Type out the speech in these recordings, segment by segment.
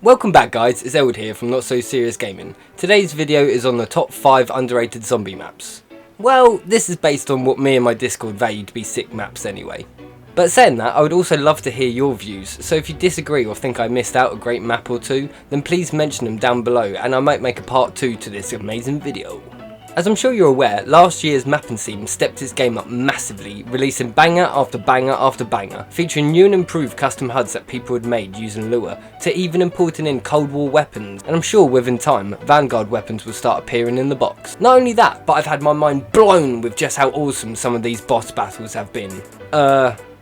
Welcome back guys, it's Elwood here from Not So Serious Gaming. Today's video is on the top 5 underrated zombie maps. Well, this is based on what me and my Discord value to be sick maps anyway. But saying that, I would also love to hear your views, so if you disagree or think I missed out a great map or two, then please mention them down below and I might make a part 2 to this amazing video. As I'm sure you're aware, last year's mapping scene stepped its game up massively, releasing banger after banger after banger, featuring new and improved custom HUDs that people had made using Lure, to even importing in Cold War weapons, and I'm sure within time, Vanguard weapons will start appearing in the box. Not only that, but I've had my mind blown with just how awesome some of these boss battles have been.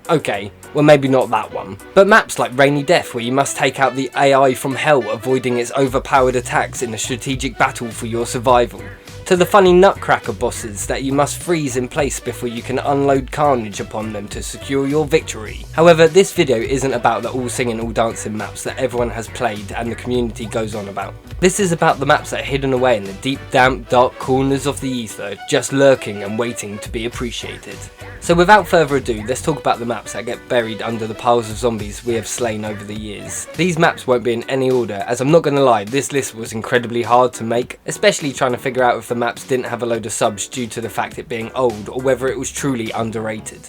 Okay, well maybe not that one. But maps like Rainy Death, where you must take out the AI from hell, avoiding its overpowered attacks in a strategic battle for your survival. To the funny nutcracker bosses that you must freeze in place before you can unload carnage upon them to secure your victory. However, this video isn't about the all singing all dancing maps that everyone has played and the community goes on about. This is about the maps that are hidden away in the deep, damp, dark corners of the ether, just lurking and waiting to be appreciated. So without further ado, let's talk about the maps that get buried under the piles of zombies we have slain over the years. These maps won't be in any order, as I'm not gonna lie, this list was incredibly hard to make, especially trying to figure out if the maps didn't have a load of subs due to the fact it being old or whether it was truly underrated.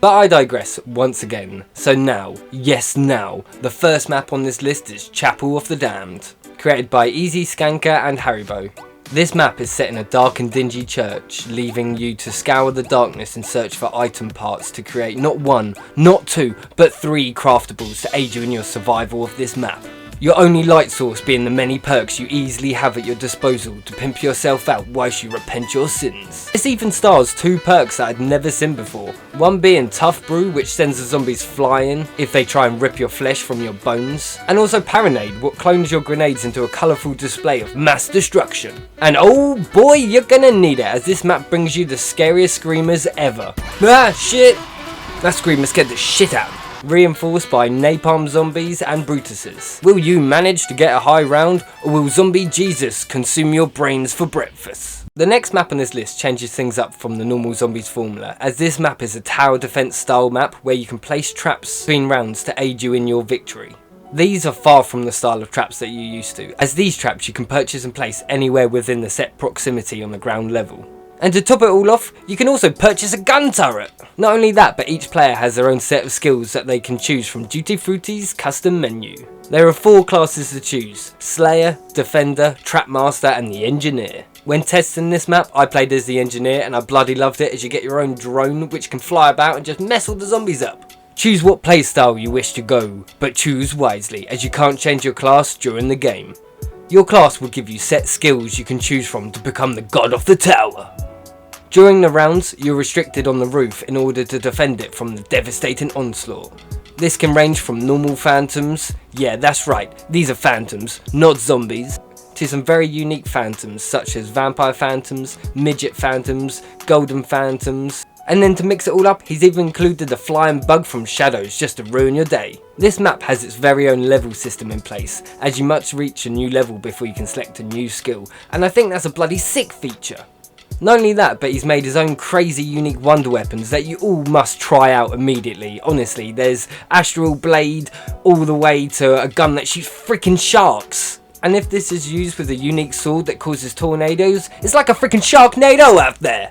But I digress once again. So now, yes now, the first map on this list is Chapel of the Damned, created by Easy Skanker and Haribo. This map is set in a dark and dingy church, leaving you to scour the darkness in search for item parts to create not one, not two, but 3 craftables to aid you in your survival of this map. Your only light source being the many perks you easily have at your disposal to pimp yourself out whilst you repent your sins. This even stars 2 perks that I'd never seen before, one being Tough Brew, which sends the zombies flying if they try and rip your flesh from your bones, and also Paranade, what clones your grenades into a colourful display of mass destruction. And oh boy, you're gonna need it, as this map brings you the scariest screamers ever. Ah shit! That screamer scared the shit out of me. Reinforced by napalm zombies and Brutuses. Will you manage to get a high round, or will zombie Jesus consume your brains for breakfast? The next map on this list changes things up from the normal zombies formula, as this map is a tower defense style map where you can place traps between rounds to aid you in your victory. These are far from the style of traps that you're used to, as these traps you can purchase and place anywhere within the set proximity on the ground level. And to top it all off, you can also purchase a gun turret! Not only that, but each player has their own set of skills that they can choose from Duty Fruity's custom menu. There are 4 classes to choose: Slayer, Defender, Trapmaster and the Engineer. When testing this map, I played as the Engineer and I bloody loved it, as you get your own drone which can fly about and just mess all the zombies up. Choose what playstyle you wish to go, but choose wisely, as you can't change your class during the game. Your class will give you set skills you can choose from to become the god of the tower. During the rounds, you're restricted on the roof in order to defend it from the devastating onslaught. This can range from normal phantoms, yeah that's right, these are phantoms, not zombies, to some very unique phantoms such as vampire phantoms, midget phantoms, golden phantoms, and then to mix it all up, he's even included the flying bug from Shadows just to ruin your day. This map has its very own level system in place, as you must reach a new level before you can select a new skill, and I think that's a bloody sick feature. Not only that, but he's made his own crazy unique wonder weapons that you all must try out immediately. Honestly, there's Astral Blade all the way to a gun that shoots freaking sharks. And if this is used with a unique sword that causes tornadoes, it's like a freaking Sharknado out there.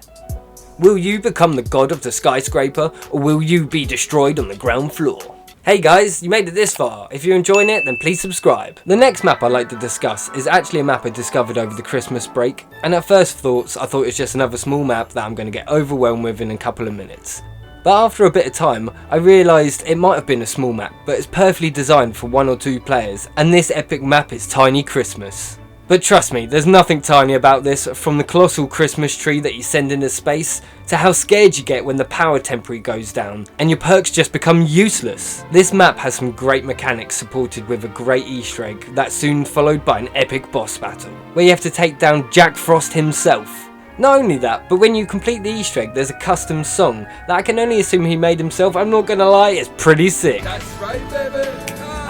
Will you become the god of the Skyscraper, or will you be destroyed on the ground floor? Hey guys, you made it this far. If you're enjoying it, then please subscribe. The next map I'd like to discuss is actually a map I discovered over the Christmas break, and at first thoughts I thought it was just another small map that I'm going to get overwhelmed with in a couple of minutes. But after a bit of time, I realised it might have been a small map, but it's perfectly designed for 1 or 2 players, and this epic map is Tiny Christmas. But trust me, there's nothing tiny about this, from the colossal Christmas tree that you send into space, to how scared you get when the power temporary goes down, and your perks just become useless. This map has some great mechanics supported with a great Easter egg, that's soon followed by an epic boss battle, where you have to take down Jack Frost himself. Not only that, but when you complete the Easter egg, there's a custom song that I can only assume he made himself. I'm not gonna lie, it's pretty sick. That's right, baby.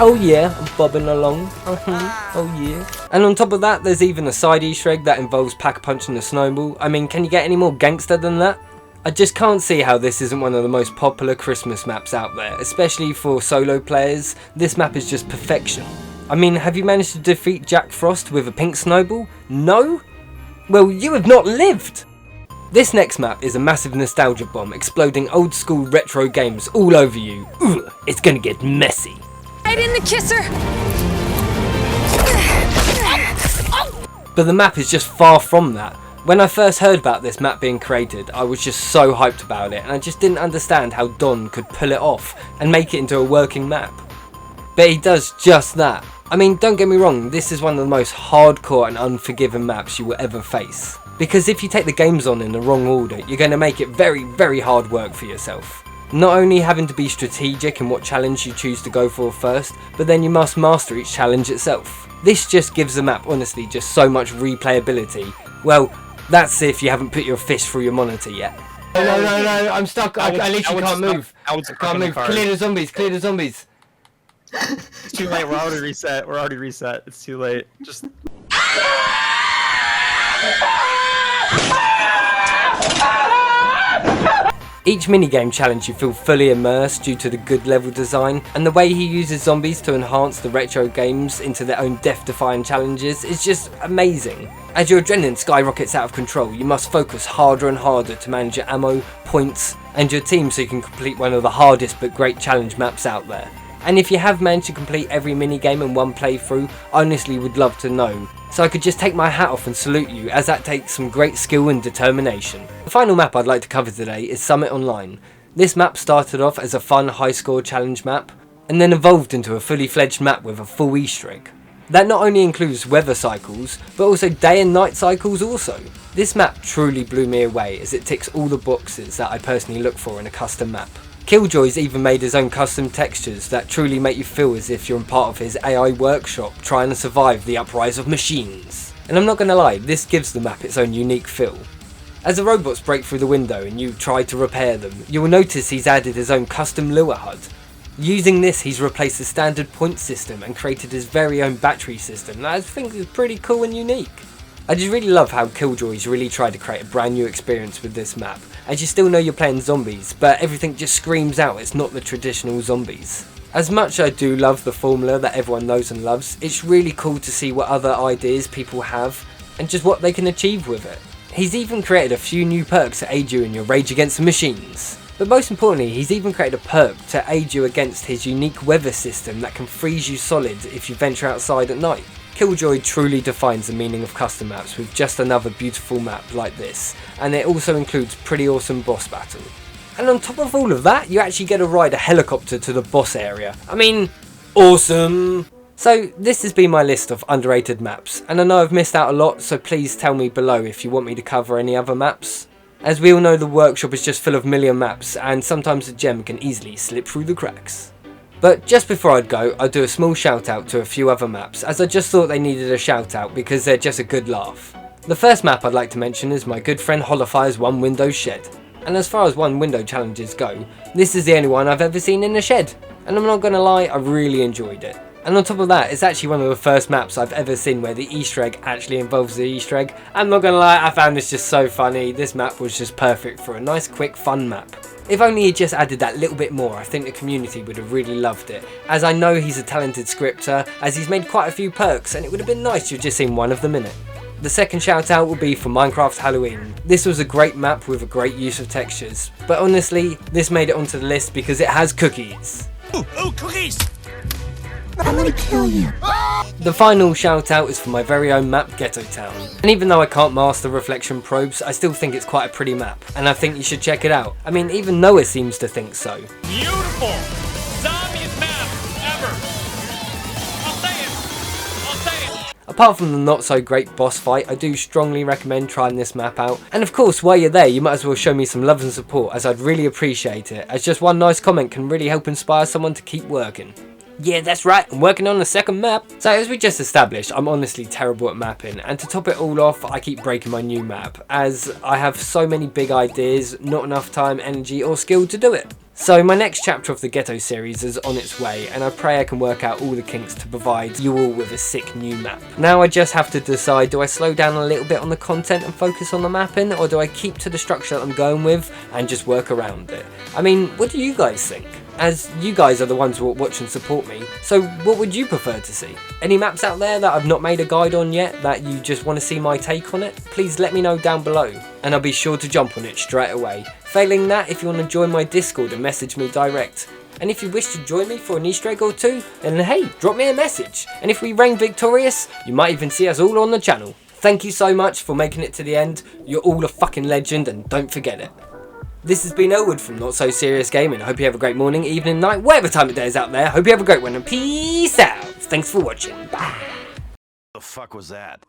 Oh yeah, I'm bobbing along. Oh yeah. And on top of that, there's even a side Easter egg that involves Pack-a-Punch and a snowball. I mean, can you get any more gangster than that? I just can't see how this isn't one of the most popular Christmas maps out there, especially for solo players. This map is just perfection. I mean, have you managed to defeat Jack Frost with a pink snowball? No? Well, you have not lived! This next map is a massive nostalgia bomb exploding old school retro games all over you. Ugh, it's gonna get messy. Right in the kisser! But the map is just far from that. When I first heard about this map being created, I was just so hyped about it, and I just didn't understand how Don could pull it off and make it into a working map. But he does just that. I mean, don't get me wrong, this is one of the most hardcore and unforgiving maps you will ever face. Because if you take the games on in the wrong order, you're going to make it very, very hard work for yourself. Not only having to be strategic in what challenge you choose to go for first, but then you must master each challenge itself. This just gives the map honestly just so much replayability. Well, that's if you haven't put your fist through your monitor yet. No, I'm stuck. I literally can't move. I can't move. Clear the zombies, clear the zombies. It's too late, we're already reset. It's too late. Just... Each minigame challenge you feel fully immersed due to the good level design, and the way he uses zombies to enhance the retro games into their own death-defying challenges is just amazing. As your adrenaline skyrockets out of control, you must focus harder and harder to manage your ammo, points, and your team so you can complete one of the hardest but great challenge maps out there. And if you have managed to complete every minigame in one playthrough, I honestly would love to know. So I could just take my hat off and salute you, as that takes some great skill and determination. The final map I'd like to cover today is Summit Online. This map started off as a fun high score challenge map, and then evolved into a fully fledged map with a full Easter egg. That not only includes weather cycles, but also day and night cycles also. This map truly blew me away, as it ticks all the boxes that I personally look for in a custom map. Killjoy's even made his own custom textures that truly make you feel as if you're in part of his AI workshop trying to survive the uprise of machines. And I'm not gonna lie, this gives the map its own unique feel. As the robots break through the window and you try to repair them, you will notice he's added his own custom lure HUD. Using this, he's replaced the standard point system and created his very own battery system that I think is pretty cool and unique. I just really love how Killjoy's really tried to create a brand new experience with this map, as you still know you're playing zombies, but everything just screams out it's not the traditional zombies. As much as I do love the formula that everyone knows and loves, it's really cool to see what other ideas people have and just what they can achieve with it. He's even created a few new perks to aid you in your rage against the machines. But most importantly, he's even created a perk to aid you against his unique weather system that can freeze you solid if you venture outside at night. Killjoy truly defines the meaning of custom maps with just another beautiful map like this, and it also includes pretty awesome boss battle. And on top of all of that, you actually get to ride a helicopter to the boss area. I mean, awesome! So this has been my list of underrated maps, and I know I've missed out a lot, so please tell me below if you want me to cover any other maps. As we all know, the workshop is just full of million maps, and sometimes a gem can easily slip through the cracks. But just before I'd go, I'd do a small shout out to a few other maps, as I just thought they needed a shout out because they're just a good laugh. The first map I'd like to mention is my good friend Holofire's One Window Shed. And as far as one window challenges go, this is the only one I've ever seen in a shed. And I'm not gonna lie, I really enjoyed it. And on top of that, it's actually one of the first maps I've ever seen where the Easter egg actually involves the Easter egg. I'm not gonna lie, I found this just so funny. This map was just perfect for a nice quick fun map. If only he just added that little bit more, I think the community would have really loved it, as I know he's a talented scripter, as he's made quite a few perks, and it would have been nice to have just seen one of them in it. The second shout out would be for Minecraft Halloween. This was a great map with a great use of textures, but honestly, this made it onto the list because it has cookies. Ooh, cookies! I'm gonna kill you. The final shout out is for my very own map, Ghetto Town. And even though I can't master reflection probes, I still think it's quite a pretty map, and I think you should check it out. I mean, even Noah seems to think so. Beautiful! Zombiest map ever! I'll say it! Apart from the not so great boss fight, I do strongly recommend trying this map out. And of course, while you're there, you might as well show me some love and support, as I'd really appreciate it, as just one nice comment can really help inspire someone to keep working. Yeah, that's right, I'm working on the second map. So as we just established, I'm honestly terrible at mapping, and to top it all off, I keep breaking my new map, as I have so many big ideas, not enough time, energy or skill to do it. So my next chapter of the Ghetto series is on its way, and I pray I can work out all the kinks to provide you all with a sick new map. Now I just have to decide, do I slow down a little bit on the content and focus on the mapping, or do I keep to the structure that I'm going with and just work around it? I mean, what do you guys think? as you guys are the ones who watch and support me. So what would you prefer to see? Any maps out there that I've not made a guide on yet that you just want to see my take on it? Please let me know down below and I'll be sure to jump on it straight away. Failing that, if you want to join my Discord and message me direct. And if you wish to join me for an Easter egg or two, then hey, drop me a message. And if we reign victorious, you might even see us all on the channel. Thank you so much for making it to the end. You're all a fucking legend and don't forget it. This has been Elwood from Not So Serious Gaming. I hope you have a great morning, evening, night, whatever time of day is out there. Hope you have a great one and peace out. Thanks for watching. Bye. The fuck was that?